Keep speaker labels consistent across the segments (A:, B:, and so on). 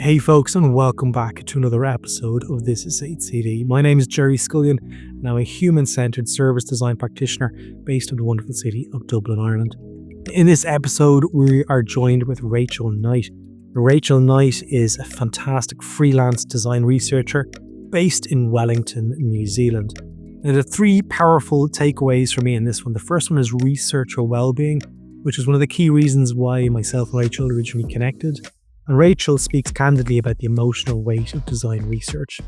A: Hey folks, and welcome back to another episode of This is HCD. My name is Gerry Scullion, and I'm a human-centered service design practitioner based in the wonderful city of Dublin, Ireland. In this episode, we are joined with Rachel Knight. Rachel Knight is a fantastic freelance design researcher based in Wellington, New Zealand. Now, there are three powerful takeaways for me in this one. The first one is researcher well-being, which is one of the key reasons why myself and Rachel originally connected. And Rachel speaks candidly about the emotional weight of design research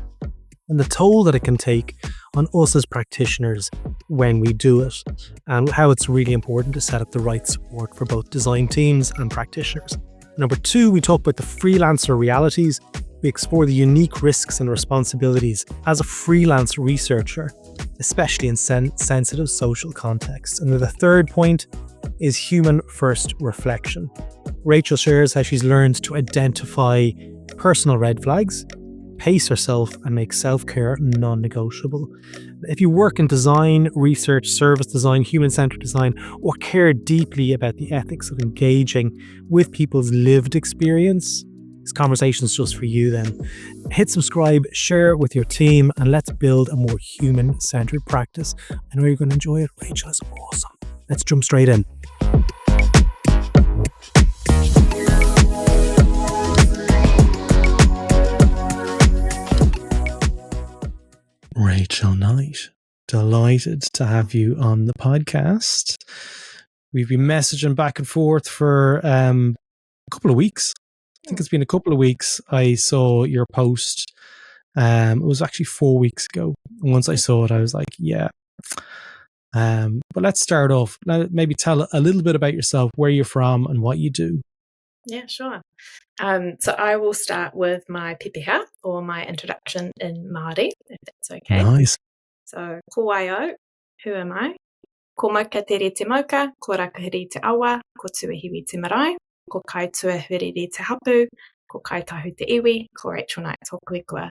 A: and the toll that it can take on us as practitioners when we do it, and how it's really important to set up the right support for both design teams and practitioners. Number two, we talk about the freelancer realities. We explore the unique risks and responsibilities as a freelance researcher, especially in sensitive social contexts. And the third point is human-first reflection. Rachel shares how she's learned to identify personal red flags, pace herself, and make self-care non-negotiable. If you work in design, research, service design, human-centered design, or care deeply about the ethics of engaging with people's lived experience, this conversation is just for you then. Hit subscribe, share it with your team, and let's build a more human-centered practice. I know you're going to enjoy it. Rachel is awesome. Let's jump straight in. Rachel Knight, delighted to have you on the podcast. We've been messaging back and forth for a couple of weeks. I think it's been a couple of weeks. I saw your post. It was actually 4 weeks ago. And once I saw it, I was like, yeah. But let's start off. Maybe tell a little bit about yourself, where you're from and what you do.
B: Yeah, sure. So I will start with my pepeha, or my introduction in Māori, if that's okay.
A: Nice.
B: So, ko waio, who am I? Ko mauka te reti mauka, ko rakahiri te awa, ko tuahiwi te marae, ko kai tuahuriri te hapu, ko kai tahu te iwi, ko Rachel Knight tōku ikua.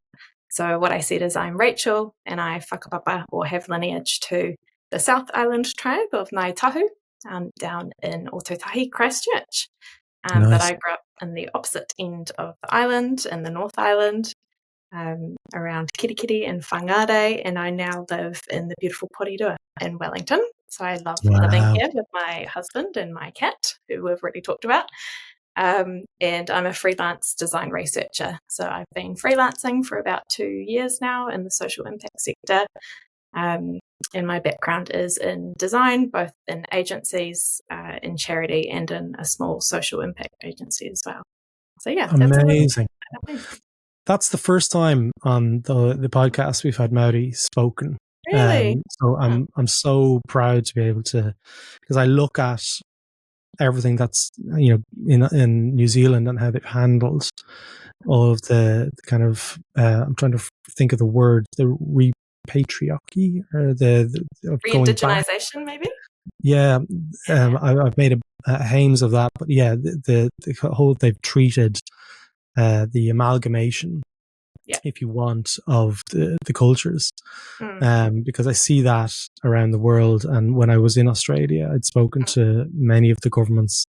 B: So what I said is I'm Rachel, and I whakapapa, or have lineage to the South Island tribe of Ngāi Tahu, down in Ōtautahi, Christchurch.
A: Nice.
B: But I grew up in the opposite end of the island, in the North Island, around Kirikiri and Whangārei, and I now live in the beautiful Porirua in Wellington. So I love living here with my husband and my cat, who we've already talked about. And I'm a freelance design researcher. So I've been freelancing for about 2 years now in the social impact sector. And my background is in design, both in agencies, in charity, and in a small social impact agency as well. So yeah,
A: amazing. That's the first time on the podcast we've had Māori spoken.
B: Really?
A: So I'm so proud to be able to, because I look at everything that's in New Zealand and how they've handled all of the kind of I'm trying to think of the word, the repatriarchy, or the
B: re-indigenization, maybe.
A: Yeah, I've made a hames of that, but yeah, the whole they've treated the amalgamation, if you want, of the cultures, because I see that around the world. And when I was in Australia, I'd spoken to many of the governments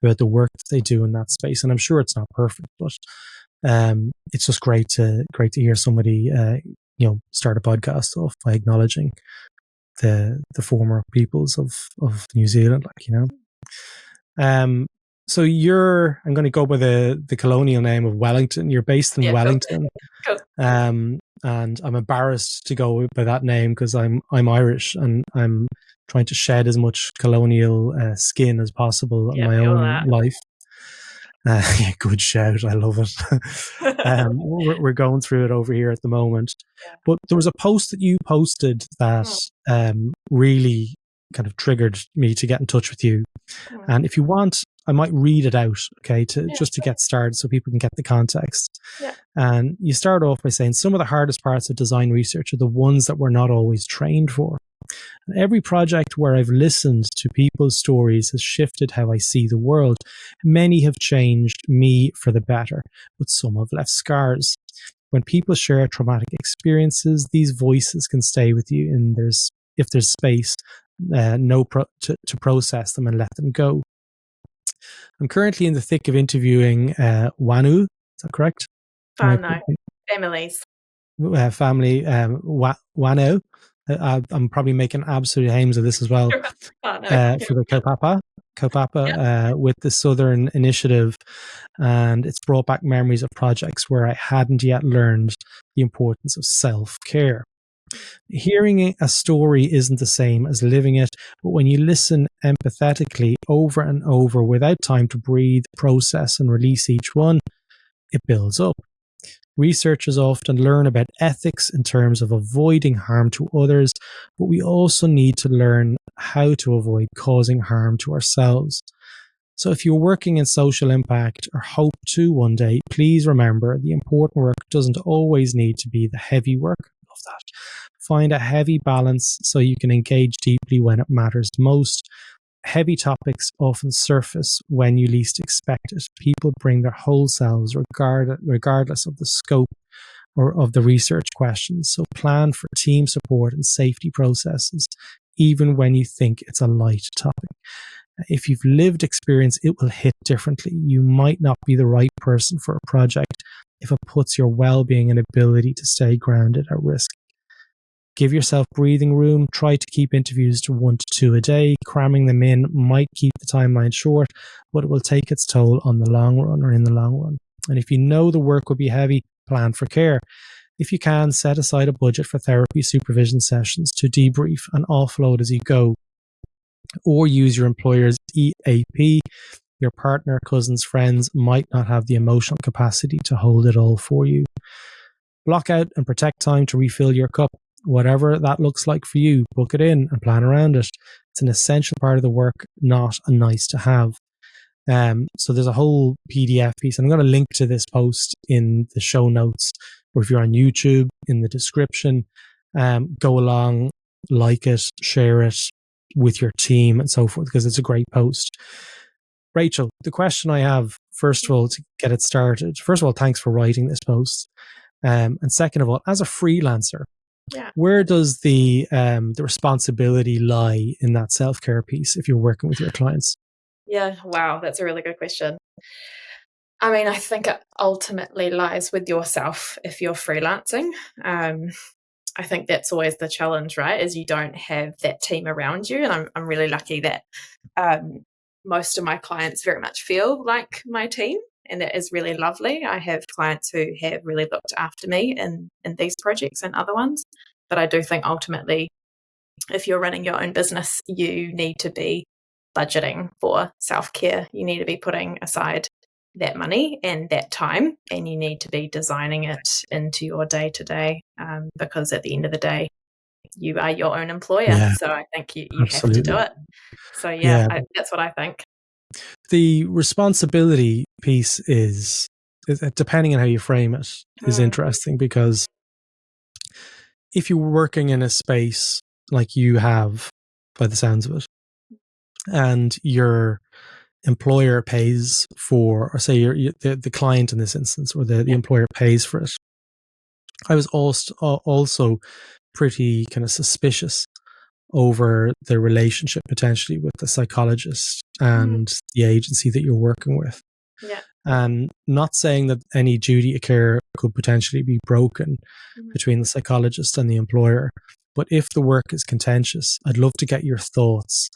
A: about the work that they do in that space, and I'm sure it's not perfect, but it's just great to hear somebody start a podcast off by acknowledging the former peoples of New Zealand, So I'm going to go by the colonial name of Wellington. You're based in Wellington.
B: Cool.
A: And I'm embarrassed to go by that name because I'm Irish, and I'm trying to shed as much colonial skin as possible in my own life. Yeah, good shout. I love it. We're going through it over here at the moment. Yeah. But there was a post that you posted that really kind of triggered me to get in touch with you. And if you want, I might read it out, okay, to get started so people can get the context. Yeah. And you start off by saying some of the hardest parts of design research are the ones that we're not always trained for. And every project where I've listened to people's stories has shifted how I see the world. Many have changed me for the better, but some have left scars. When people share traumatic experiences, these voices can stay with you, and if there's space to process them and let them go. I'm currently in the thick of interviewing Wanu, that correct?
B: Whānau, families.
A: Family, wano. I'm probably making absolute hames of this as well. For the Whakapapa, with the Southern Initiative, and it's brought back memories of projects where I hadn't yet learned the importance of self-care. Hearing a story isn't the same as living it, but when you listen empathetically over and over without time to breathe, process, and release each one, it builds up. Researchers often learn about ethics in terms of avoiding harm to others, but we also need to learn how to avoid causing harm to ourselves. So if you're working in social impact or hope to one day, please remember the important work doesn't always need to be the heavy work. I love that. Find a heavy balance so you can engage deeply when it matters most. Heavy topics often surface when you least expect it. People bring their whole selves regardless of the scope or of the research questions. So plan for team support and safety processes, even when you think it's a light topic. If you've lived experience, it will hit differently. You might not be the right person for a project if it puts your well-being and ability to stay grounded at risk. Give yourself breathing room. Try to keep interviews to 1 to 2 a day. Cramming them in might keep the timeline short, but it will take its toll on the long run or in the long run. And if you know the work will be heavy, plan for care. If you can, set aside a budget for therapy supervision sessions to debrief and offload as you go. Or use your employer's EAP. Your partner, cousins, friends might not have the emotional capacity to hold it all for you. Block out and protect time to refill your cup. Whatever that looks like for you, book it in and plan around it. It's an essential part of the work, not a nice to have. So there's a whole PDF piece, and I'm going to link to this post in the show notes, or if you're on YouTube, in the description. Go along, like it, share it with your team and so forth, because it's a great post. Rachel, the question I have, first of all, to get it started, first of all, thanks for writing this post. And second of all, as a freelancer, where does the responsibility lie in that self-care piece if you're working with your clients?
B: Yeah, wow, that's a really good question. I mean, I think it ultimately lies with yourself if you're freelancing. I think that's always the challenge, right? Is you don't have that team around you. And I'm really lucky that most of my clients very much feel like my team. And that is really lovely. I have clients who have really looked after me in these projects and other ones. But I do think ultimately, if you're running your own business, you need to be budgeting for self-care. You need to be putting aside that money and that time, and you need to be designing it into your day-to-day, because at the end of the day, you are your own employer. Yeah. So I think you have to do it. So that's what I think.
A: The responsibility piece is depending on how you frame it, is interesting, because if you're working in a space like you have, by the sounds of it, and your employer pays for, or say the client in this instance, or the employer pays for it, I was also pretty kind of suspicious over the relationship potentially with the psychologist and the agency that you're working with.
B: Yeah.
A: And not saying that any duty of care could potentially be broken between the psychologist and the employer, but if the work is contentious, I'd love to get your thoughts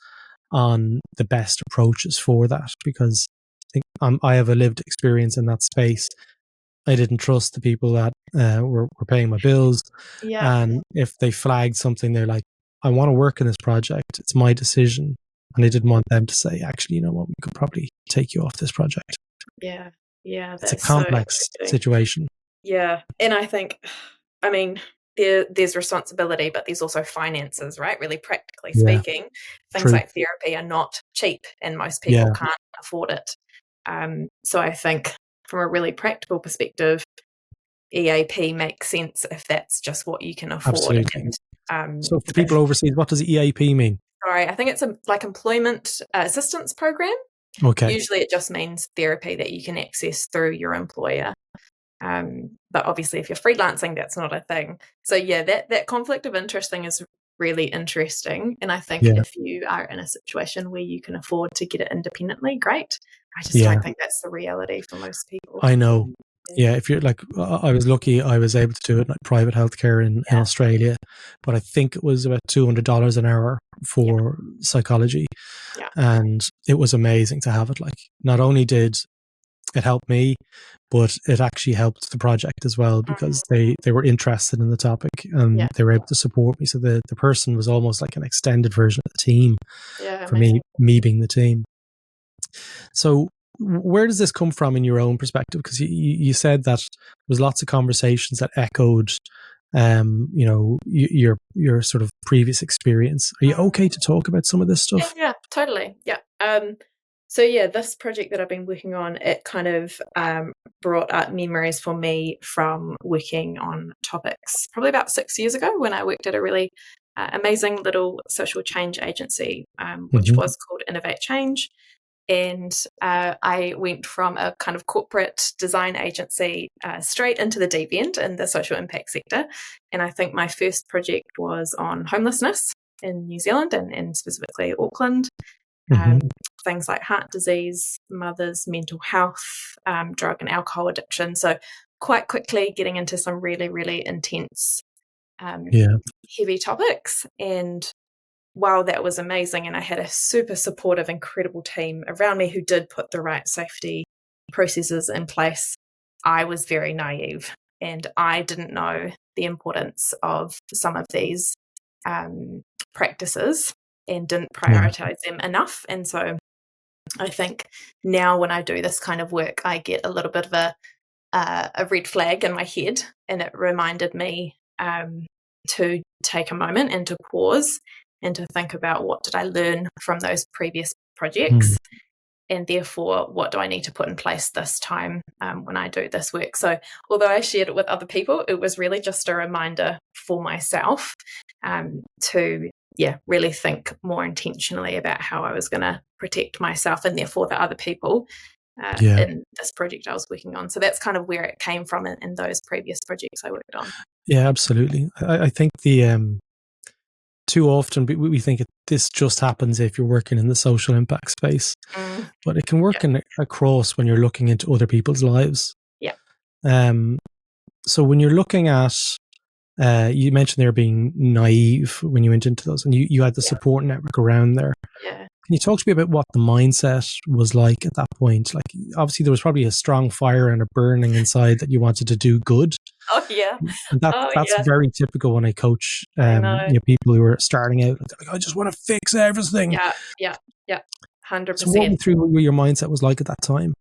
A: on the best approaches for that, because I think I have a lived experience in that space. I didn't trust the people that were paying my bills.
B: Yeah.
A: And if they flagged something, they're like, I want to work in this project. It's my decision. And I didn't want them to say, actually, you know what, we could probably take you off this project.
B: Yeah. Yeah.
A: It's a complex situation.
B: Yeah. And I think, I mean, there's responsibility, but there's also finances, right? Really practically speaking, things like therapy are not cheap, and most people can't afford it. So I think from a really practical perspective, EAP makes sense if that's just what you can afford.
A: Absolutely. And, so for people overseas, what does EAP mean?
B: Sorry, I think it's a like employment assistance program.
A: Okay.
B: Usually it just means therapy that you can access through your employer. But obviously if you're freelancing, that's not a thing. So that conflict of interest thing is really interesting. And I think if you are in a situation where you can afford to get it independently, great. I just don't think that's the reality for most people.
A: I know. Yeah, if you're like, I was lucky, I was able to do it like private healthcare in Australia, but I think it was about $200 an hour for psychology.
B: Yeah.
A: And it was amazing to have it. Like, not only did it help me, but it actually helped the project as well, because they were interested in the topic and they were able to support me. So the person was almost like an extended version of the team for me being the team. So where does this come from in your own perspective? Because you said that there was lots of conversations that echoed, you know, your sort of previous experience. Are you okay to talk about some of this stuff?
B: Yeah, totally. Yeah. So yeah, this project that I've been working on, it kind of brought up memories for me from working on topics probably about 6 years ago, when I worked at a really amazing little social change agency, which was called Innovate Change. And I went from a kind of corporate design agency straight into the deep end in the social impact sector. And I think my first project was on homelessness in New Zealand, and specifically Auckland. Things like heart disease, mothers' mental health, drug and alcohol addiction. So quite quickly getting into some really, really intense, heavy topics. And while that was amazing, and I had a super supportive, incredible team around me who did put the right safety processes in place, I was very naive, and I didn't know the importance of some of these practices and didn't prioritize them enough. And so I think now when I do this kind of work, I get a little bit of a red flag in my head, and it reminded me to take a moment and to pause and to think about, what did I learn from those previous projects, and therefore what do I need to put in place this time when I do this work. So although I shared it with other people, it was really just a reminder for myself to really think more intentionally about how I was going to protect myself and therefore the other people in this project I was working on. So that's kind of where it came from in those previous projects I worked on.
A: Yeah, absolutely. I think the too often we think this just happens if you're working in the social impact space, but it can work across when you're looking into other people's lives.
B: Yeah.
A: So when you're looking at, you mentioned there being naive when you went into those, and you had the support network around there.
B: Yeah.
A: Can you talk to me about what the mindset was like at that point? Like, obviously there was probably a strong fire and a burning inside that you wanted to do good.
B: Oh yeah.
A: And that's very typical when I coach people who are starting out. Like, I just want to fix everything.
B: Yeah. 100%.
A: So walk me through what your mindset was like at that time.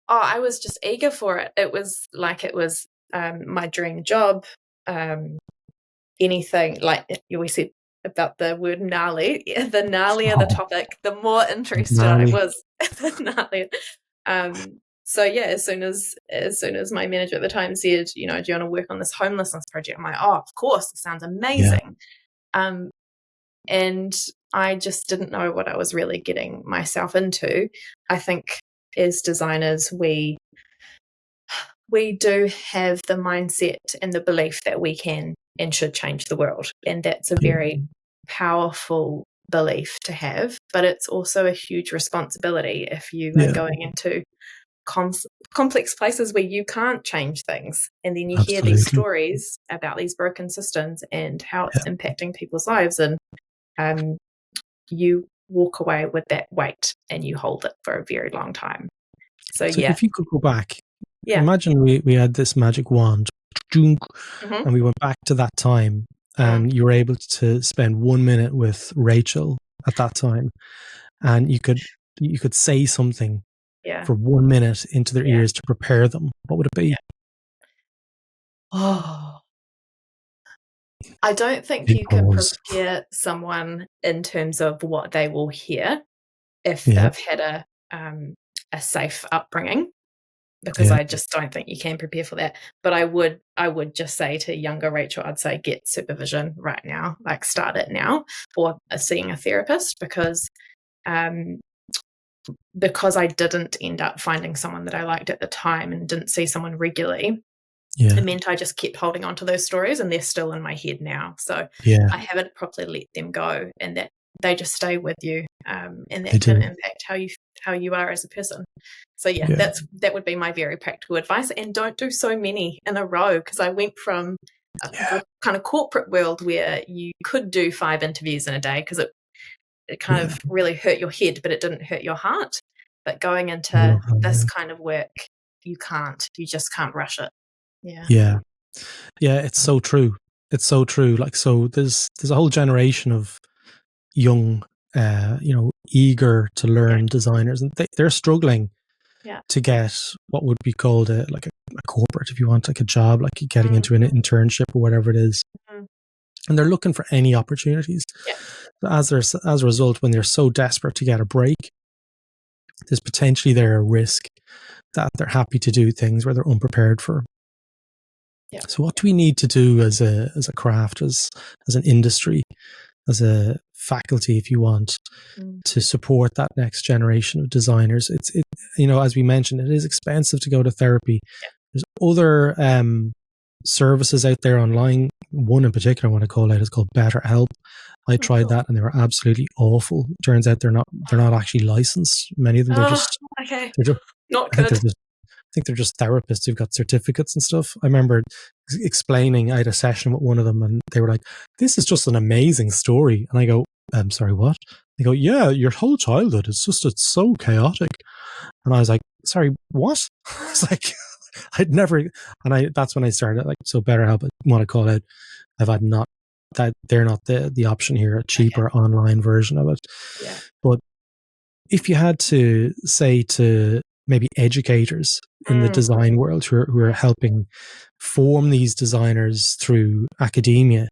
B: Oh, I was just eager for it. It was my dream job. Anything, like you always said about the word gnarly, the gnarlier the topic, the more interested I was in the gnarlier. So yeah, as soon as my manager at the time said, do you want to work on this homelessness project? I'm like, oh, of course, it sounds amazing. And I just didn't know what I was really getting myself into. I think as designers, we do have the mindset and the belief that we can and should change the world. And that's a very powerful belief to have, but it's also a huge responsibility if you are going into complex places where you can't change things. And then you hear these stories about these broken systems and how it's impacting people's lives. And you walk away with that weight and you hold it for a very long time. So
A: if you could go back, imagine we had this magic wand and we went back to that time, and you were able to spend 1 minute with Rachel at that time, and you could say something for 1 minute into their ears to prepare them. What would it be?
B: Oh, I don't think you can prepare someone in terms of what they will hear if they've had a safe upbringing, because I just don't think you can prepare for that. But I would just say to younger Rachel, I'd say get supervision right now, like start it now, or seeing a therapist, because I didn't end up finding someone that I liked at the time and didn't see someone regularly. It meant I just kept holding on to those stories, and they're still in my head now. So I haven't properly let them go, and that they just stay with you, and that can impact how how you are as a person. So that would be my very practical advice. And don't do so many in a row, because I went from the kind of corporate world where you could do 5 interviews in a day because it kind of really hurt your head, but it didn't hurt your heart. But going into this kind of work, you just can't rush it.
A: Yeah, it's so true. It's so true. Like, so there's a whole generation of young, eager to learn designers, and they're struggling to get what would be called a corporate, if you want, like a job, like getting into an internship or whatever it is. And they're looking for any opportunities. As a result, when they're so desperate to get a break, there's potentially a risk that they're happy to do things where they're unprepared for. So what do we need to do as a craft, as an industry, as a faculty, if you want, to support that next generation of designers? It's as we mentioned, it is expensive to go to therapy. There's other services out there online. One in particular I want to call out is called BetterHelp. I tried that and they were absolutely awful. Turns out they're not actually licensed. Many of them they're just
B: not good.
A: I think they're just therapists who've got certificates and stuff. I remember explaining, I had a session with one of them and they were like, "This is just an amazing story." And I go, "I'm sorry, what?" They go, "Yeah, your whole childhood, it's so chaotic." And I was like, "Sorry, what?" I was like, I'd never, and that's when I started, like, so BetterHelp, I want to call out, I've had not, that they're not the option here, a cheaper online version of it. But if you had to say to maybe educators in the design world who are helping form these designers through academia,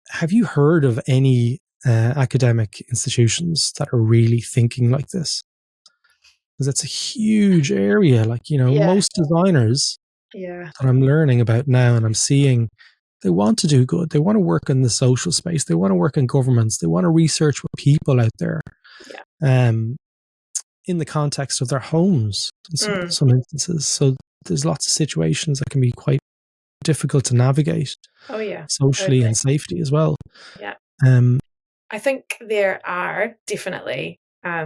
A: have you heard of any academic institutions that are really thinking like this? Because it's a huge area. Like, most designers that I'm learning about now and I'm seeing, they want to do good. They want to work in the social space. They want to work in governments. They want to research with people out there. In the context of their homes in some instances. So there's lots of situations that can be quite difficult to navigate. Socially and safety as well.
B: I think there are definitely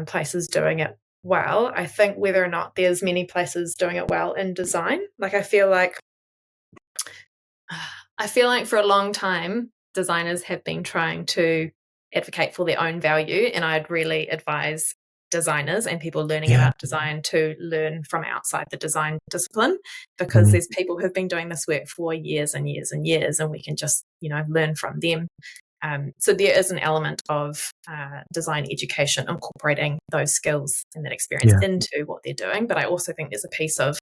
B: places doing it well. I think whether or not there's many places doing it well in design, like I feel like for a long time designers have been trying to advocate for their own value, and I'd really advise designers and people learning about design to learn from outside the design discipline, because there's people who've been doing this work for years and years and years, and we can just learn from them. So there is an element of design education incorporating those skills and that experience into what they're doing, but I also think there's a piece of,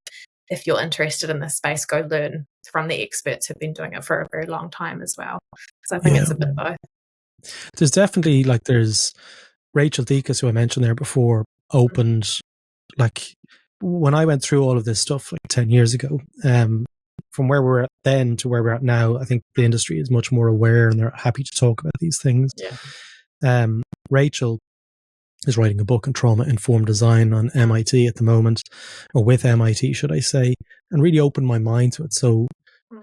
B: if you're interested in this space, go learn from the experts who've been doing it for a very long time as well, because I think it's a bit of both.
A: There's definitely, like, there's Rachel Deacus, who I mentioned there before, opened, like, when I went through all of this stuff like 10 years ago, from where we're at then to where we're at now, I think the industry is much more aware and they're happy to talk about these things. Rachel is writing a book on trauma-informed design on MIT at the moment, or with MIT, should I say, and really opened my mind to it. So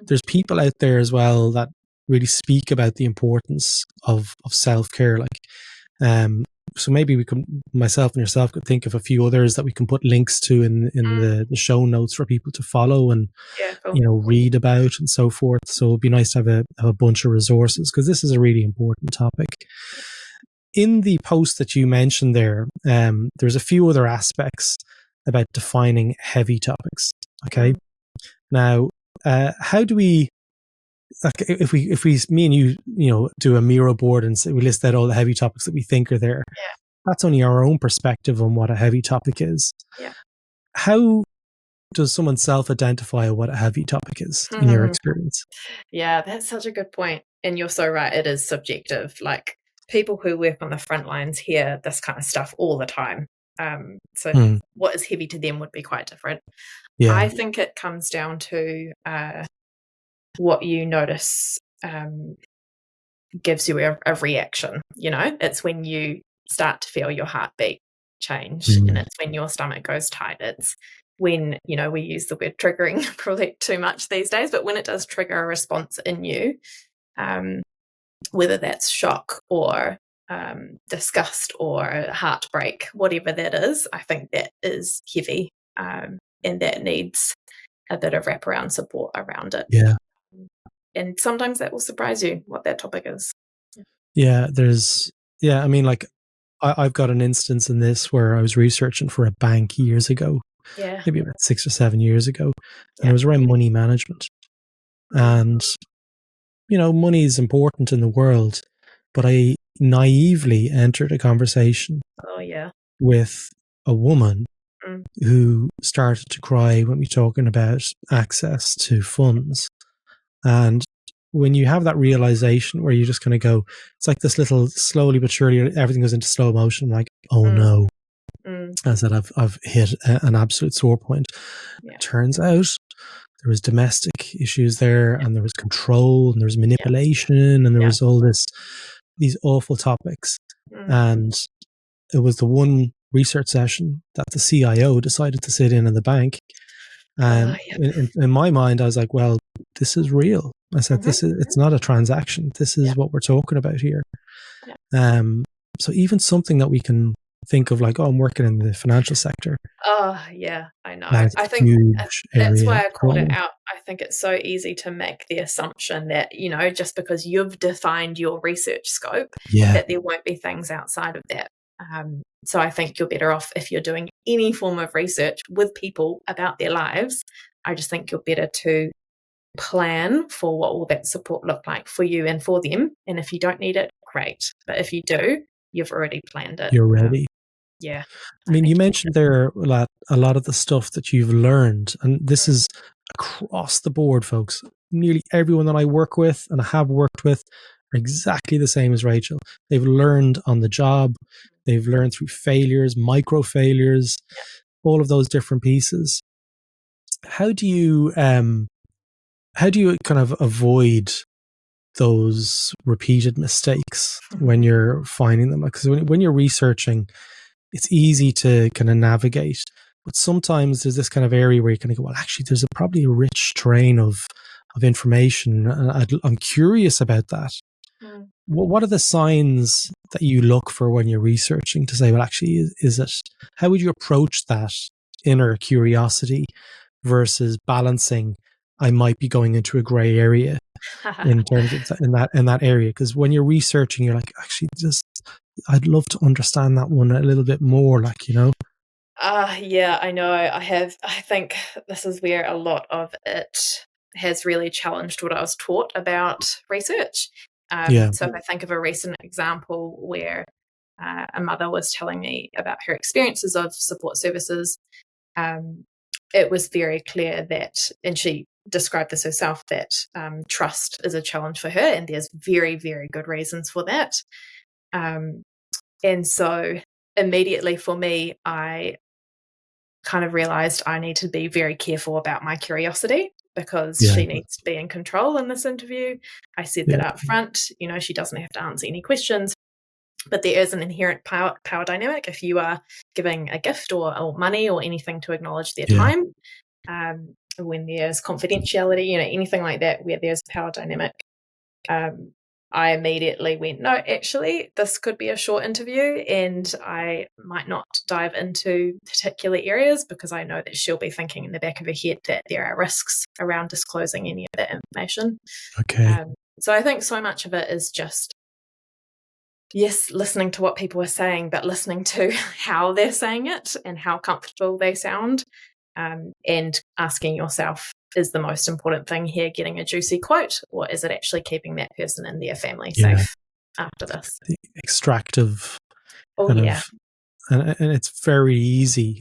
A: there's people out there as well that really speak about the importance of self-care. Like, so maybe we could, myself and yourself could think of a few others that we can put links to in the show notes for people to follow and read about and so forth. So it'd be nice to have a bunch of resources, because this is a really important topic. In the post that you mentioned there, there's a few other aspects about defining heavy topics. Okay, now how do we? Like, if we me and you do a Miro board and we list out all the heavy topics that we think are there, that's only our own perspective on what a heavy topic is. How does someone self-identify what a heavy topic is in your experience?
B: Yeah, that's such a good point, and you're so right, it is subjective. Like, people who work on the front lines hear this kind of stuff all the time, so what is heavy to them would be quite different. I think it comes down to what you notice gives you a reaction. It's when you start to feel your heartbeat change, and it's when your stomach goes tight. It's when, we use the word triggering probably too much these days, but when it does trigger a response in you, whether that's shock or disgust or heartbreak, whatever that is, I think that is heavy, and that needs a bit of wraparound support around it.
A: Yeah.
B: And sometimes that will surprise you what that topic is.
A: Yeah, I mean, like, I've got an instance in this where I was researching for a bank years ago,
B: Yeah.
A: maybe about 6 or 7 years ago, and
B: Yeah.
A: it was around money management. And, money is important in the world, but I naively entered a conversation with a woman who started to cry when we're talking about access to funds. And when you have that realization where you just kind of go, it's like this little, slowly but surely, everything goes into slow motion. I'm like, oh no. I said, I've hit an absolute sore point.
B: Yeah.
A: It turns out there was domestic issues there, and there was control, and there was manipulation, and there was all these awful topics. And it was the one research session that the CIO decided to sit in the bank. And in my mind, I was like, well, this is real. I said, it's not a transaction. This is what we're talking about here. So even something that we can think of, like, oh, I'm working in the financial sector.
B: Oh, yeah, I know.
A: I think
B: that's why I called it out. I think it's so easy to make the assumption that, just because you've defined your research scope, that there won't be things outside of that. So I think you're better off if you're doing any form of research with people about their lives. I just think you're better to plan for what will that support look like for you and for them. And if you don't need it, great. But if you do, you've already planned it.
A: You're ready.
B: Yeah.
A: I mean, you mentioned there a lot of the stuff that you've learned, and this is across the board, folks. Nearly everyone that I work with and I have worked with are exactly the same as Rachel. They've learned on the job. They've learned through failures, micro failures, all of those different pieces. How do you kind of avoid those repeated mistakes when you're finding them? Because when you're researching, it's easy to kind of navigate, but sometimes there's this kind of area where you kind of go, well, actually, there's probably a rich terrain of information, and I'm curious about that. What are the signs that you look for when you're researching to say, well, actually, is it? How would you approach that inner curiosity versus balancing? I might be going into a gray area in terms of in that area, because when you're researching, you're like, actually, I'd love to understand that one a little bit more, like,
B: Yeah, I know. I think this is where a lot of it has really challenged what I was taught about research. So if I think of a recent example where a mother was telling me about her experiences of support services, it was very clear that, and she described this herself, that trust is a challenge for her, and there's very, very good reasons for that. And so immediately for me, I kind of realized I need to be very careful about my curiosity, because she needs to be in control in this interview. I said that up front. She doesn't have to answer any questions, but there is an inherent power dynamic if you are giving a gift or money or anything to acknowledge their time. When there's confidentiality, anything like that where there's power dynamic, I immediately went, no, actually, this could be a short interview, and I might not dive into particular areas because I know that she'll be thinking in the back of her head that there are risks around disclosing any of that information.
A: Okay.
B: So I think so much of it is just, yes, listening to what people are saying, but listening to how they're saying it and how comfortable they sound, and asking yourself, is the most important thing here getting a juicy quote, or is it actually keeping that person and their family safe after this?
A: The extractive.
B: And
A: it's very easy.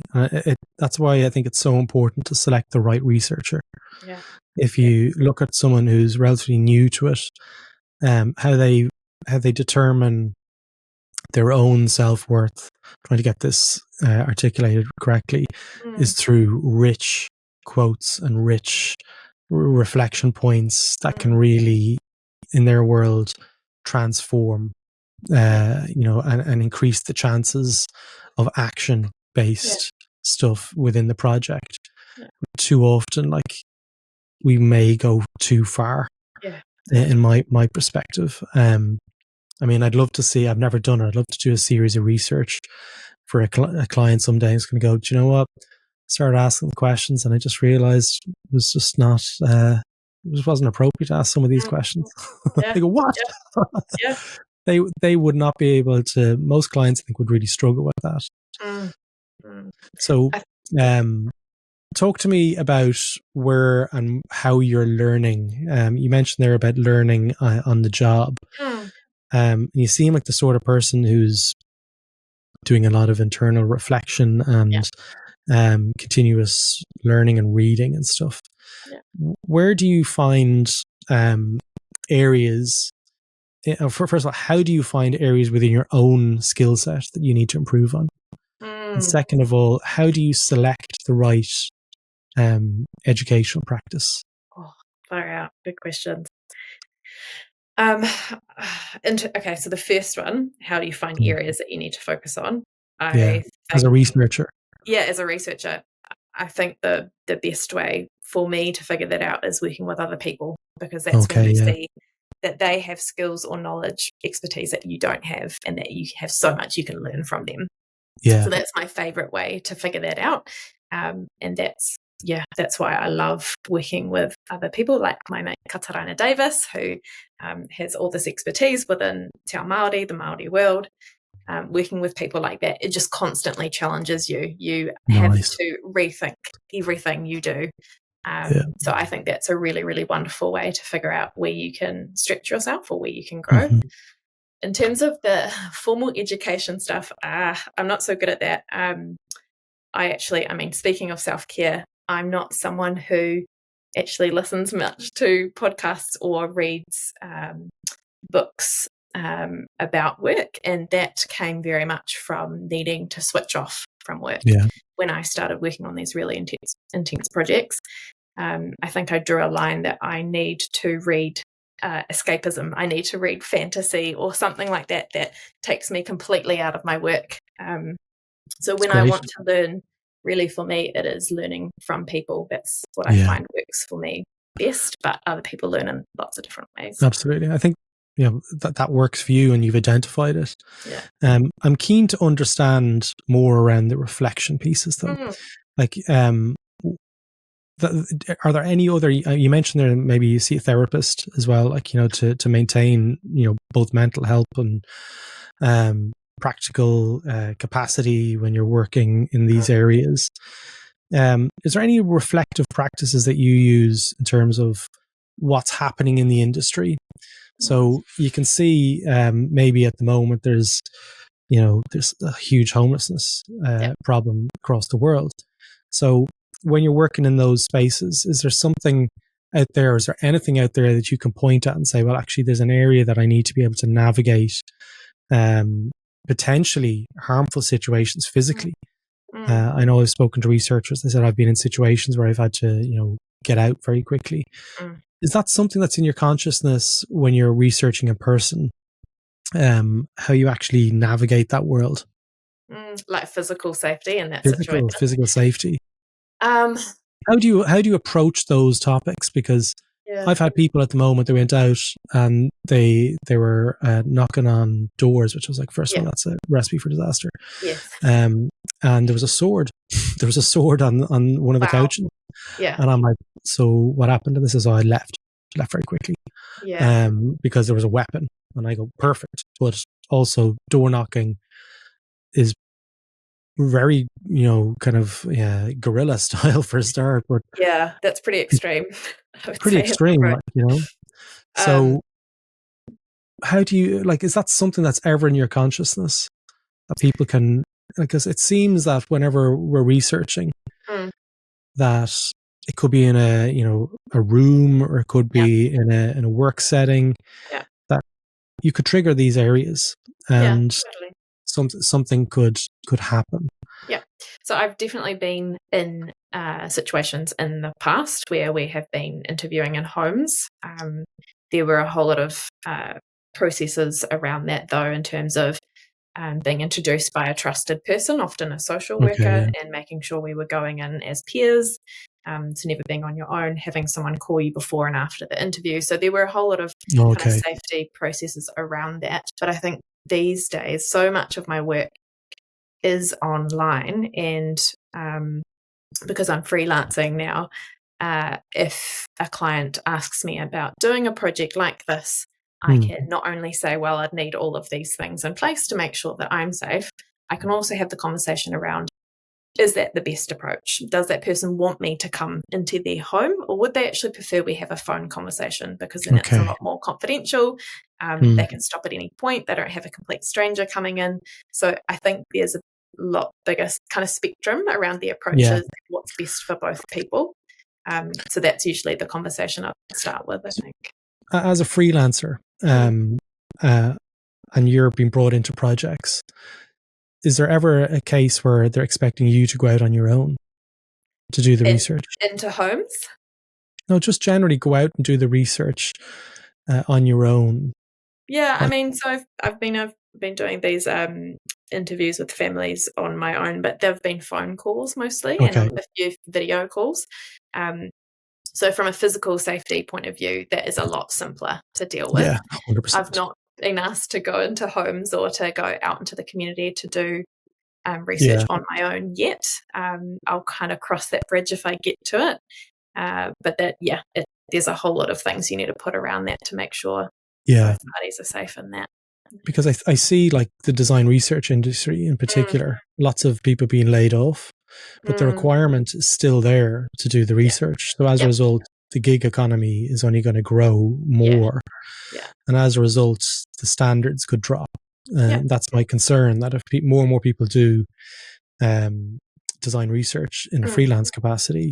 A: That's why I think it's so important to select the right researcher.
B: Yeah.
A: If you look at someone who's relatively new to it, how they determine their own self-worth, trying to get this articulated correctly, is through rich quotes and rich reflection points that can really, in their world, transform, and increase the chances of action-based stuff within the project. Too often, like, we may go too far, in my perspective. I mean, I'd love to see, I've never done it. I'd love to do a series of research for a client someday. It's going to go, do you know what? Started asking questions and I just realized it was just not, it just wasn't appropriate to ask some of these questions.
B: Yeah.
A: They go, what?
B: Yeah.
A: They would not be able to, most clients I think would really struggle with that. So, talk to me about where and how you're learning. You mentioned there about learning on the job. You seem like the sort of person who's doing a lot of internal reflection and continuous learning and reading and stuff. Where do you find areas? First of all, how do you find areas within your own skill set that you need to improve on? And second of all, how do you select the right educational practice?
B: Oh, far out. Good questions. Okay, so the first one, how do you find areas that you need to focus on?
A: As a researcher.
B: Yeah, as a researcher, I think the best way for me to figure that out is working with other people, because that's when you see that they have skills or knowledge, expertise that you don't have, and that you have so much you can learn from them. Yeah. So that's my favorite way to figure that out. And that's why I love working with other people like my mate Katarina Davis, who has all this expertise within Te Ao Māori, the Māori world. Working with people like that, it just constantly challenges you. You have to rethink everything you do. So I think that's a really, really wonderful way to figure out where you can stretch yourself or where you can grow. In terms of the formal education stuff, I'm not so good at that. Speaking of self-care, I'm not someone who actually listens much to podcasts or reads books about work, and that came very much from needing to switch off from work. When I started working on these really intense projects, I think I drew a line that I need to read escapism. I need to read fantasy or something like that takes me completely out of my work. So when I want to learn, really for me, it is learning from people. That's what I find works for me best, but other people learn in lots of different ways.
A: Absolutely. I think that works for you and you've identified it. I'm keen to understand more around the reflection pieces though. Like, are there any other, you mentioned there maybe you see a therapist as well, like, to maintain, both mental health and practical capacity when you're working in these areas. Is there any reflective practices that you use in terms of what's happening in the industry? So you can see maybe at the moment there's a huge homelessness problem across the world. So when you're working in those spaces, is there something out there, or is there anything out there that you can point at and say, well, actually there's an area that I need to be able to navigate potentially harmful situations physically? I know I've spoken to researchers. They said I've been in situations where I've had to, get out very quickly. Is that something that's in your consciousness when you're researching a person? How you actually navigate that world?
B: Like physical safety in that situation.
A: Physical safety. How do you approach those topics? Because I've had people at the moment that went out and they were knocking on doors, which was like, first of all, that's a recipe for disaster. And there was a sword. There was a sword on one of the couches. And I'm like, so what happened? And this is how I left very quickly. Because there was a weapon. And I go, perfect. But also door knocking is very, kind of guerrilla style for a start. But
B: that's pretty extreme.
A: Pretty extreme, So how do you, is that something that's ever in your consciousness that people can, because it seems that whenever we're researching that it could be in a room, or it could be in a work setting, that you could trigger these areas and something could happen.
B: So I've definitely been in situations in the past where we have been interviewing in homes. There were a whole lot of processes around that, though, in terms of being introduced by a trusted person, often a social worker, and making sure we were going in as peers. So never being on your own, having someone call you before and after the interview. So there were a whole lot of kind of safety processes around that. But I think these days, so much of my work is online, and because I'm freelancing now, if a client asks me about doing a project like this, I can not only say, well, I'd need all of these things in place to make sure that I'm safe. I can also have the conversation around, is that the best approach? Does that person want me to come into their home, or would they actually prefer we have a phone conversation, because then it's a lot more confidential. They can stop at any point. They don't have a complete stranger coming in. So I think there's a lot bigger kind of spectrum around the approaches, what's best for both people. So that's usually the conversation I start with, I think.
A: As a freelancer, and you're being brought into projects, is there ever a case where they're expecting you to go out on your own to do the research?
B: Into homes?
A: No, just generally go out and do the research on your own.
B: Yeah, I mean, so I've been doing these interviews with families on my own, but they've been phone calls mostly, and a few video calls. So from a physical safety point of view, that is a lot simpler to deal with.
A: Yeah, 100%.
B: I've not been asked to go into homes or to go out into the community to do research on my own yet. I'll kind of cross that bridge if I get to it. But that, there's a whole lot of things you need to put around that to make sure both parties are safe in that.
A: Because I see, like, the design research industry in particular, lots of people being laid off, but the requirement is still there to do the research. So as a result, the gig economy is only going to grow more. And as a result, the standards could drop. That's my concern, that if more and more people do design research in a freelance capacity,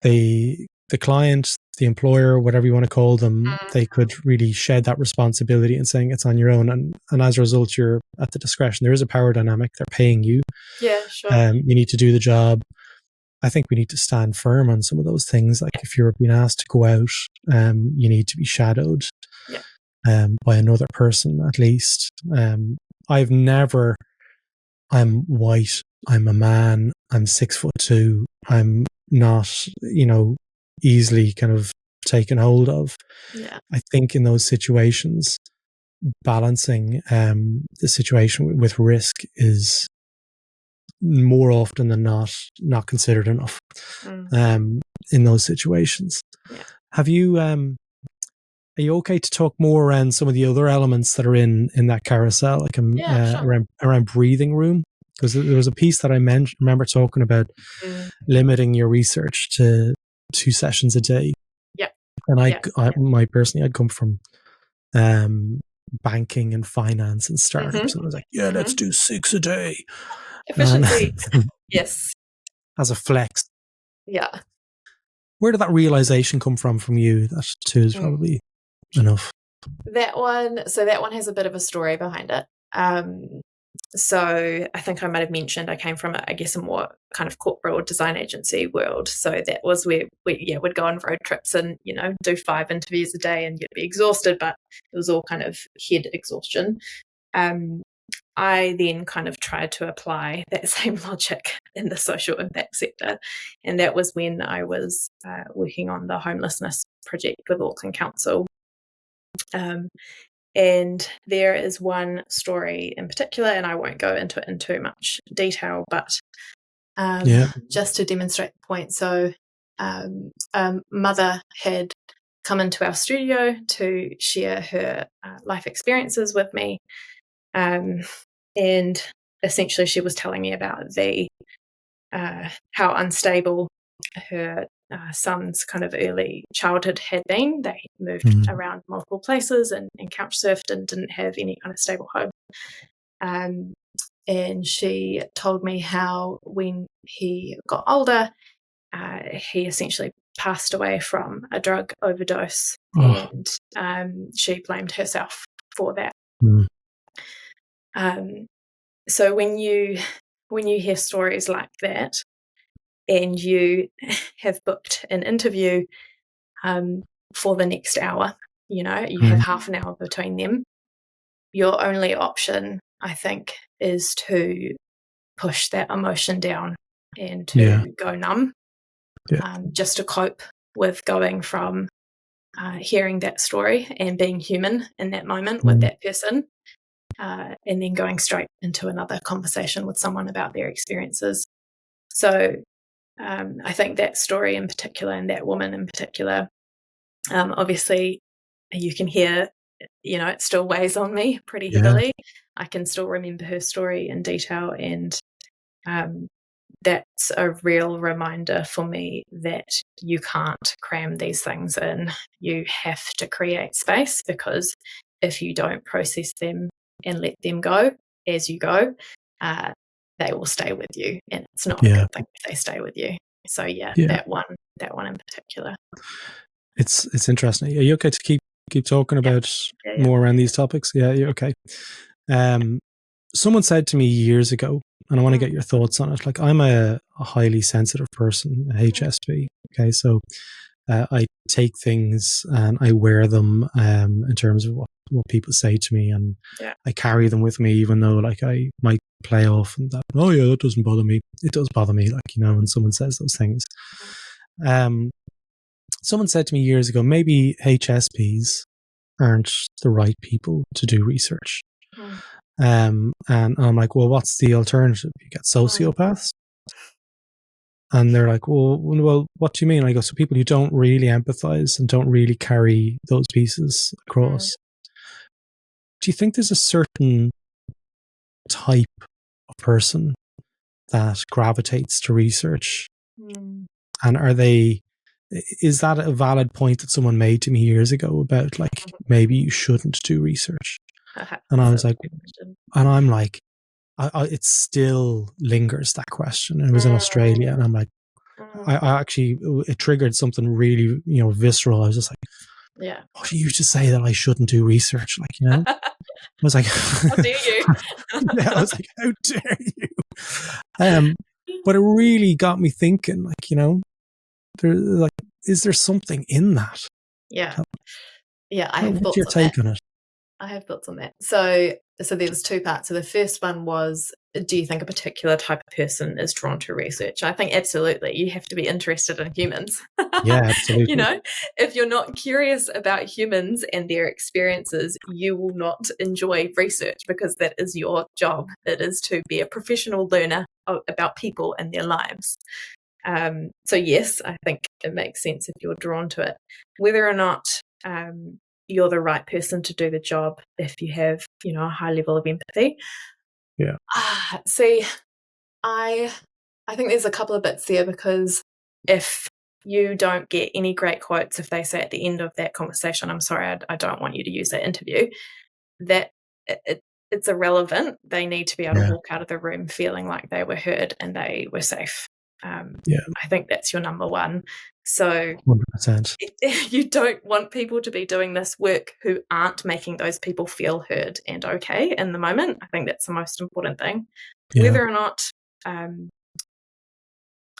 A: the client, the employer, whatever you want to call them, they could really shed that responsibility in saying it's on your own. And as a result, you're at the discretion. There is a power dynamic. They're paying you.
B: Yeah, sure.
A: You need to do the job. I think we need to stand firm on some of those things. Like if you're being asked to go out, you need to be shadowed by another person at least. I'm white, I'm a man, I'm 6'2", I'm not, easily kind of taken hold of. I think in those situations, balancing the situation with risk is more often than not considered enough in those situations. Have you are you okay to talk more around some of the other elements that are in that carousel, like
B: sure.
A: around breathing room? Because there was a piece that I remember talking about limiting your research to 2 sessions a day. And I personally, I'd come from banking and finance and startups, and I was like, let's do 6 a day.
B: Efficiency. Yes. As
A: a flex.
B: Yeah.
A: Where did that realization come from you, that 2 is probably enough?
B: That one has a bit of a story behind it. So I think I might have mentioned I came from, a more kind of corporate or design agency world. So that was where we'd go on road trips and, do 5 interviews a day and you'd be exhausted, but it was all kind of head exhaustion. I then kind of tried to apply that same logic in the social impact sector. And that was when I was working on the homelessness project with Auckland Council. And there is one story in particular, and I won't go into it in too much detail, but just to demonstrate the point. So a mother had come into our studio to share her life experiences with me. And essentially she was telling me about how unstable her son's kind of early childhood had been. They moved around multiple places and couch surfed and didn't have any kind of stable home. And she told me how when he got older, he essentially passed away from a drug overdose, and she blamed herself for that. So when you hear stories like that, and you have booked an interview for the next hour, you have half an hour between them, your only option, I think, is to push that emotion down and to go numb. just to cope with going from hearing that story and being human in that moment with that person, and then going straight into another conversation with someone about their experiences. So I think that story in particular and that woman in particular, obviously you can hear, it still weighs on me pretty heavily. I can still remember her story in detail, and that's a real reminder for me that you can't cram these things in. You have to create space, because if you don't process them and let them go as you go, they will stay with you, and it's not a good thing if they stay with you. So that one in particular.
A: It's interesting. Are you okay to keep talking about more around these topics? Yeah, you're okay. Someone said to me years ago, and I want to get your thoughts on it. Like, I'm a highly sensitive person, a HSP. Okay, so I take things and I wear them in terms of what people say to me, and I carry them with me, even though like I might play off and that. Oh yeah, that doesn't bother me. It does bother me, like, when someone says those things. Someone said to me years ago, maybe HSPs aren't the right people to do research. And I'm like, well, what's the alternative? You get sociopaths? And they're like, well, what do you mean? I go, so people who don't really empathize and don't really carry those pieces across. Do you think there's a certain type of person that gravitates to research? And is that a valid point that someone made to me years ago about, like, maybe you shouldn't do research? And I was like, and I'm like, it still lingers, that question. And it was in Australia, and I'm like, I actually, it triggered something really, visceral. I was just like, what do you just say that I shouldn't do research? Like, I was like,
B: how dare you?
A: I was like, how dare you? But it really got me thinking, like, is there something in that?
B: I have
A: what's your take on it?
B: I have thoughts on that. So there was two parts. So the first one was, do you think a particular type of person is drawn to research? I think absolutely. You have to be interested in humans.
A: Yeah, absolutely.
B: If you're not curious about humans and their experiences, you will not enjoy research, because that is your job. It is to be a professional learner about people and their lives. So yes, I think it makes sense if you're drawn to it. Whether or not you're the right person to do the job, if you have, a high level of empathy. See, I think there's a couple of bits there, because if you don't get any great quotes, if they say at the end of that conversation, I'm sorry, I don't want you to use that interview, that it's irrelevant. They need to be able to walk out of the room feeling like they were heard and they were safe. I think that's your number one. So
A: 100%.
B: You don't want people to be doing this work who aren't making those people feel heard and okay in the moment. I think that's the most important thing. Whether or not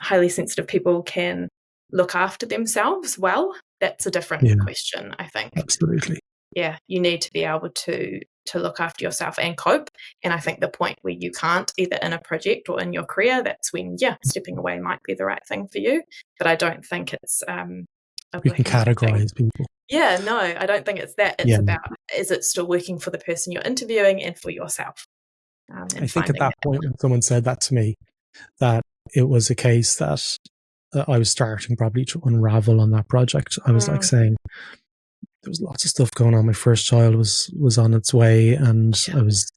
B: highly sensitive people can look after themselves well, that's a different question, I think.
A: Absolutely.
B: Yeah, you need to be able to look after yourself and cope. And I think the point where you can't, either in a project or in your career, that's when, stepping away might be the right thing for you. But I don't think it's
A: you can categorize people.
B: Yeah, no, I don't think it's that. It's about, is it still working for the person you're interviewing and for yourself?
A: I think at that point, when someone said that to me, that it was a case that I was starting probably to unravel on that project. I was like saying, there was lots of stuff going on. My first child was on its way, and I was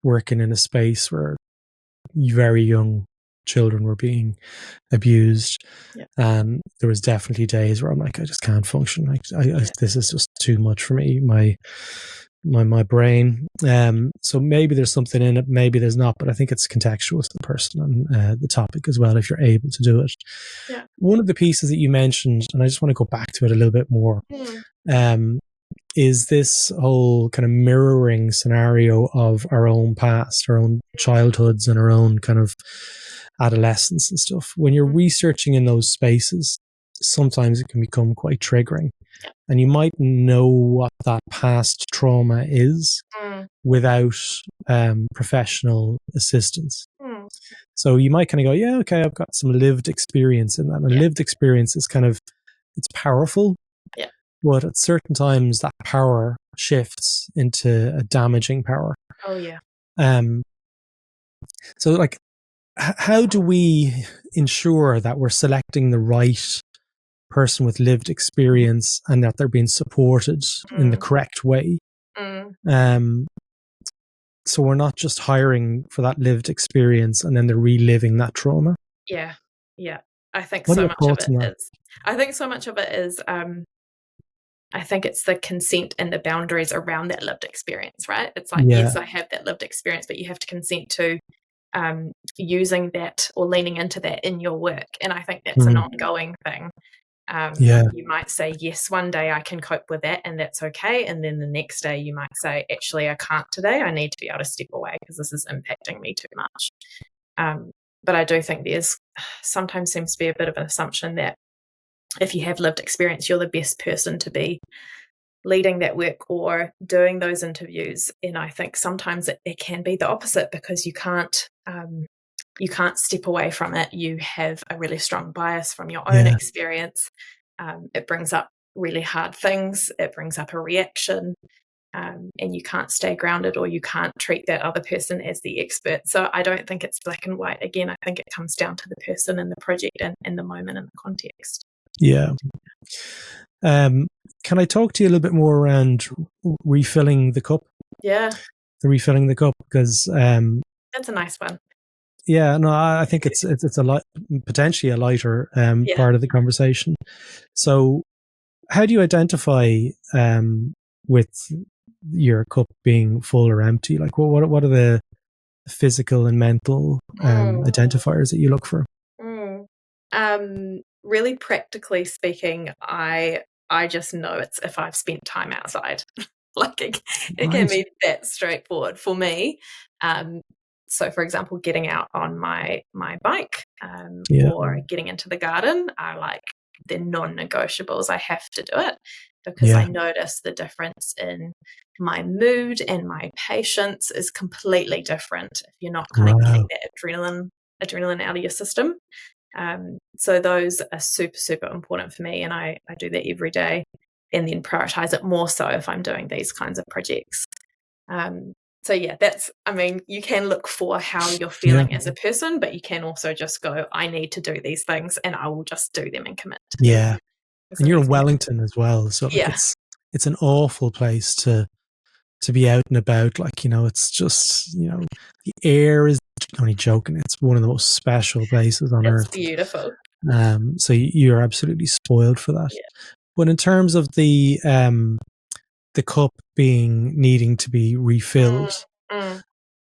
A: working in a space where very young children were being abused, and there was definitely days where I'm like, I just can't function. Like, this is just too much for me. My brain. So maybe there's something in it, maybe there's not, but I think it's contextual to the person and the topic as well, if you're able to do it. One of the pieces that you mentioned, and I just want to go back to it a little bit more, is this whole kind of mirroring scenario of our own past, our own childhoods, and our own kind of adolescence and stuff. When you're researching in those spaces, sometimes it can become quite triggering. And you might know what that past trauma is without professional assistance. So you might kind of go, yeah, okay, I've got some lived experience in that. And lived experience is kind of, it's powerful.
B: Yeah.
A: But at certain times that power shifts into a damaging power.
B: Oh yeah.
A: So like, how do we ensure that we're selecting the right person with lived experience and that they're being supported in the correct way? So we're not just hiring for that lived experience and then they're reliving that trauma.
B: Yeah. I think
A: What
B: so
A: are your
B: much of
A: thoughts on
B: it
A: that?
B: is. I think so much of it is. I think it's the consent and the boundaries around that lived experience, right? It's like, yes, I have that lived experience, but you have to consent to using that or leaning into that in your work. And I think that's an ongoing thing. You might say, yes, one day I can cope with that and that's okay. And then the next day you might say, actually, I can't today. I need to be able to step away because this is impacting me too much. But I do think there's sometimes seems to be a bit of an assumption that if you have lived experience, you're the best person to be leading that work or doing those interviews. And I think sometimes it can be the opposite because you can't step away from it. You have a really strong bias from your own experience. It brings up really hard things. It brings up a reaction. And you can't stay grounded or you can't treat that other person as the expert. So I don't think it's black and white. Again, I think it comes down to the person and the project and the moment and the context.
A: Yeah. Can I talk to you a little bit more around refilling the cup?
B: Yeah.
A: The refilling the cup, because
B: that's a nice one.
A: Yeah, no, I think it's potentially a lighter part of the conversation. So, how do you identify with your cup being full or empty? Like, what are the physical and mental identifiers that you look for?
B: Really practically speaking, I just know it's if I've spent time outside. Like it can be that straightforward for me. So, for example, getting out on my bike or getting into the garden are like the non-negotiables. I have to do it because I notice the difference in my mood and my patience is completely different if you're not kind of getting that adrenaline out of your system. So those are super, super important for me, and I do that every day and then prioritize it more so if I'm doing these kinds of projects. So yeah, you can look for how you're feeling as a person, but you can also just go, I need to do these things and I will just do them and commit to them.
A: Yeah. And you're in Wellington as well. So like it's an awful place to be out and about. Like, it's just, the air is only joking. It's one of the most special places on earth.
B: It's beautiful.
A: So you're absolutely spoiled for that. Yeah. But in terms of the cup needing to be refilled,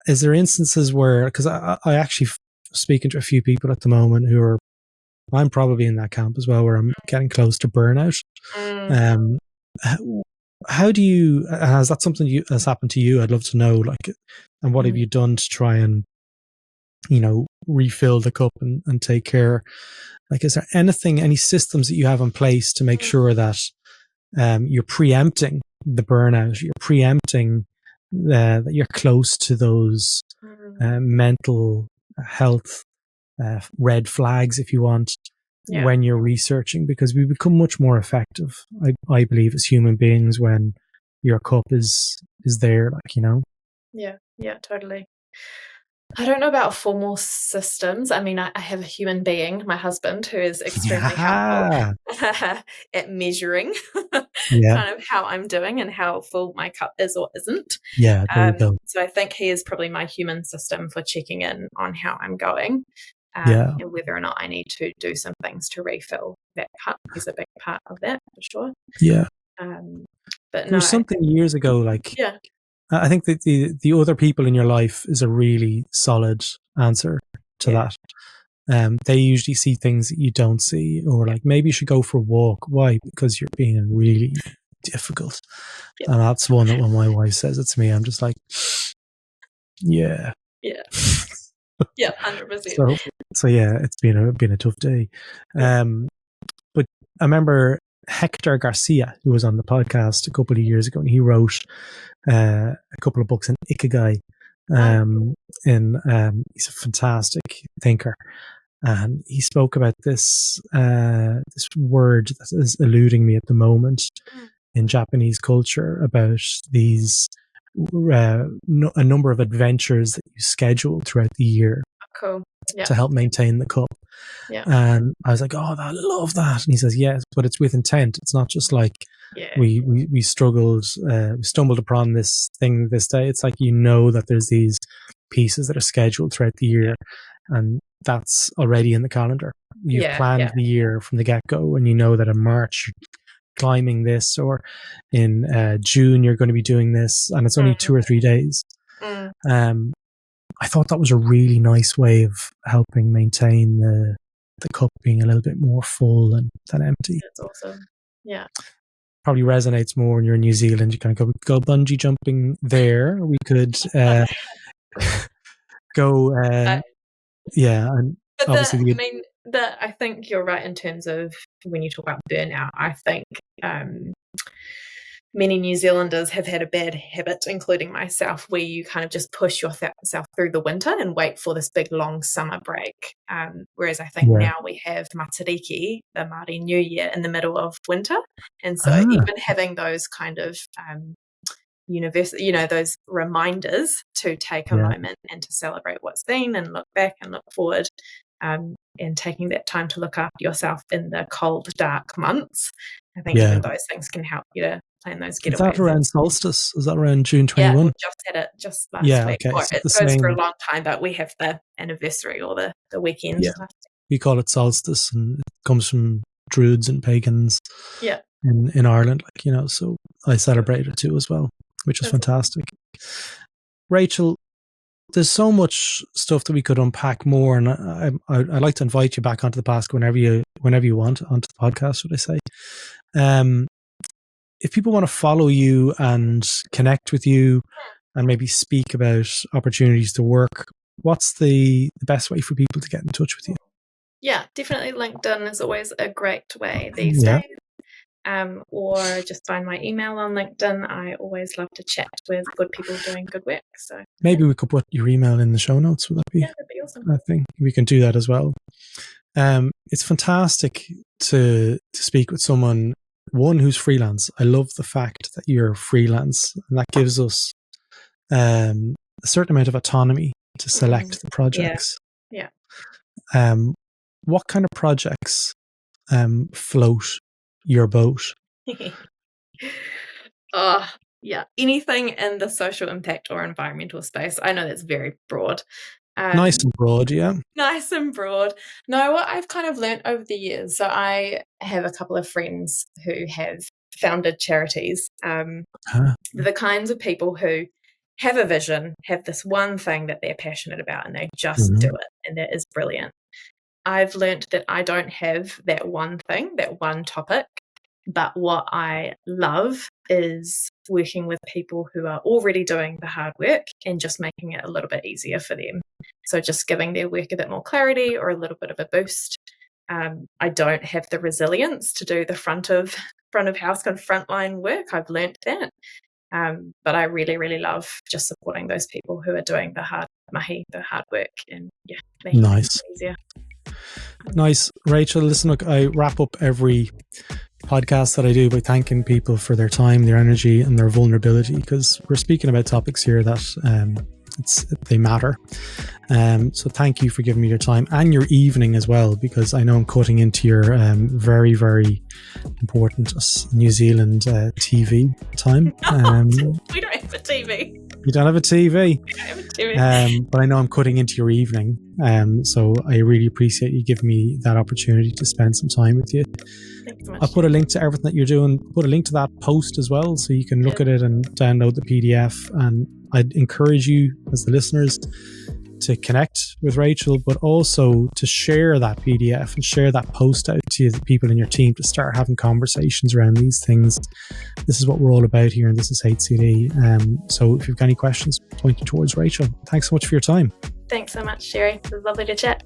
A: is there instances where, because I actually speaking to a few people at the moment I'm probably in that camp as well, where I'm getting close to burnout. How do you, has that something has happened to you? I'd love to know, like, and what have you done to try and, refill the cup and take care? Like, is there any systems that you have in place to make sure that you're preempting the burnout, you're preempting that you're close to those mental health red flags, if you want, when you're researching? Because we become much more effective, I believe, as human beings when your cup is there, like,
B: Yeah, totally. I don't know about formal systems. I mean, I have a human being, my husband, who is extremely helpful at measuring kind of how I'm doing and how full my cup is or isn't.
A: Yeah, there you go.
B: So I think he is probably my human system for checking in on how I'm going and whether or not I need to do some things to refill that cup. He's a big part of that, for sure.
A: Yeah.
B: But
A: there was something years ago, like, I think that the other people in your life is a really solid answer to that. They usually see things that you don't see, or like, maybe you should go for a walk. Why? Because you're being really difficult. And that's one that when my wife says it to me, I'm just like, yeah.
B: Yeah. Yeah, 100%.
A: So yeah, it's been a tough day. But I remember Hector Garcia, who was on the podcast a couple of years ago, and he wrote a couple of books on Ikigai. He's a fantastic thinker. And he spoke about this word that is eluding me at the moment in Japanese culture, about these a number of adventures that you schedule throughout the year to help maintain the cup.
B: Yeah.
A: And I was like, oh, I love that. And he says, yes, but it's with intent. It's not just like we stumbled upon this thing this day. It's like, that there's these pieces that are scheduled throughout the year, and that's already in the calendar. You've planned the year from the get-go, and you know that in March you're climbing this, or in June you're going to be doing this, and it's only 2 or 3 days. I thought that was a really nice way of helping maintain the cup being a little bit more full than empty.
B: That's awesome. Yeah.
A: Probably resonates more when you're in New Zealand. You kind of go bungee jumping there. We could go... and obviously
B: I think you're right in terms of when you talk about burnout. I think many New Zealanders have had a bad habit, including myself, where you kind of just push yourself through the winter and wait for this big long summer break. Whereas I think now we have Matariki, the Māori New Year, in the middle of winter, and so even having those kind of those reminders to take a moment and to celebrate what's been and look back and look forward, and taking that time to look after yourself in the cold, dark months. I think even those things can help you to plan those getaways.
A: Is that around Solstice? Is that around June 21?
B: Yeah, we just had it just last week.
A: Okay.
B: It goes for a long time, but we have the anniversary or the weekend.
A: Yeah. We call it Solstice, and it comes from Druids and pagans in Ireland, so I celebrate it too as well, which is fantastic. Rachel, there's so much stuff that we could unpack more, and I'd like to invite you back onto the past whenever you want, onto the podcast, should I say. If people want to follow you and connect with you and maybe speak about opportunities to work, what's the best way for people to get in touch with you?
B: Yeah, definitely LinkedIn is always a great way these days. Or just find my email on LinkedIn. I always love to chat with good people doing good work. So
A: maybe we could put your email in the show notes. Would that be?
B: Yeah, that'd be awesome.
A: I think we can do that as well. It's fantastic to speak with someone, one who's freelance. I love the fact that you're freelance, and that gives us a certain amount of autonomy to select the projects.
B: Yeah.
A: What kind of projects float your boat?
B: Anything in the social impact or environmental space. I know that's very broad.
A: Nice and broad.
B: Nice and broad. No, what I've kind of learnt over the years, so I have a couple of friends who have founded charities. The kinds of people who have a vision, have this one thing that they're passionate about, and they just do it, and that is brilliant. I've learnt that I don't have that one thing, that one topic, but what I love is working with people who are already doing the hard work and just making it a little bit easier for them. So just giving their work a bit more clarity or a little bit of a boost. I don't have the resilience to do the front of house kind of frontline work. I've learnt that. But I really, really love just supporting those people who are doing the hard mahi, the hard work, and making it easier.
A: Nice. Rachel, listen, look, I wrap up every podcast that I do by thanking people for their time, their energy, and their vulnerability, because we're speaking about topics here that they matter. So thank you for giving me your time and your evening as well, because I know I'm cutting into your very, very important New Zealand TV time.
B: We don't have a TV.
A: You don't have a TV?
B: I don't have a TV.
A: But I know I'm cutting into your evening. So I really appreciate you giving me that opportunity to spend some time with you.
B: Thanks so much.
A: I'll put a link to everything that you're doing, put a link to that post as well, so you can look at it and download the PDF. And I'd encourage you as the listeners to connect with Rachel, but also to share that PDF and share that post out to the people in your team to start having conversations around these things. This is what we're all about here, and this is HCD. So if you've got any questions, point you towards Rachel. Thanks so much for your time.
B: Thanks so much, Gerry. It was lovely to chat.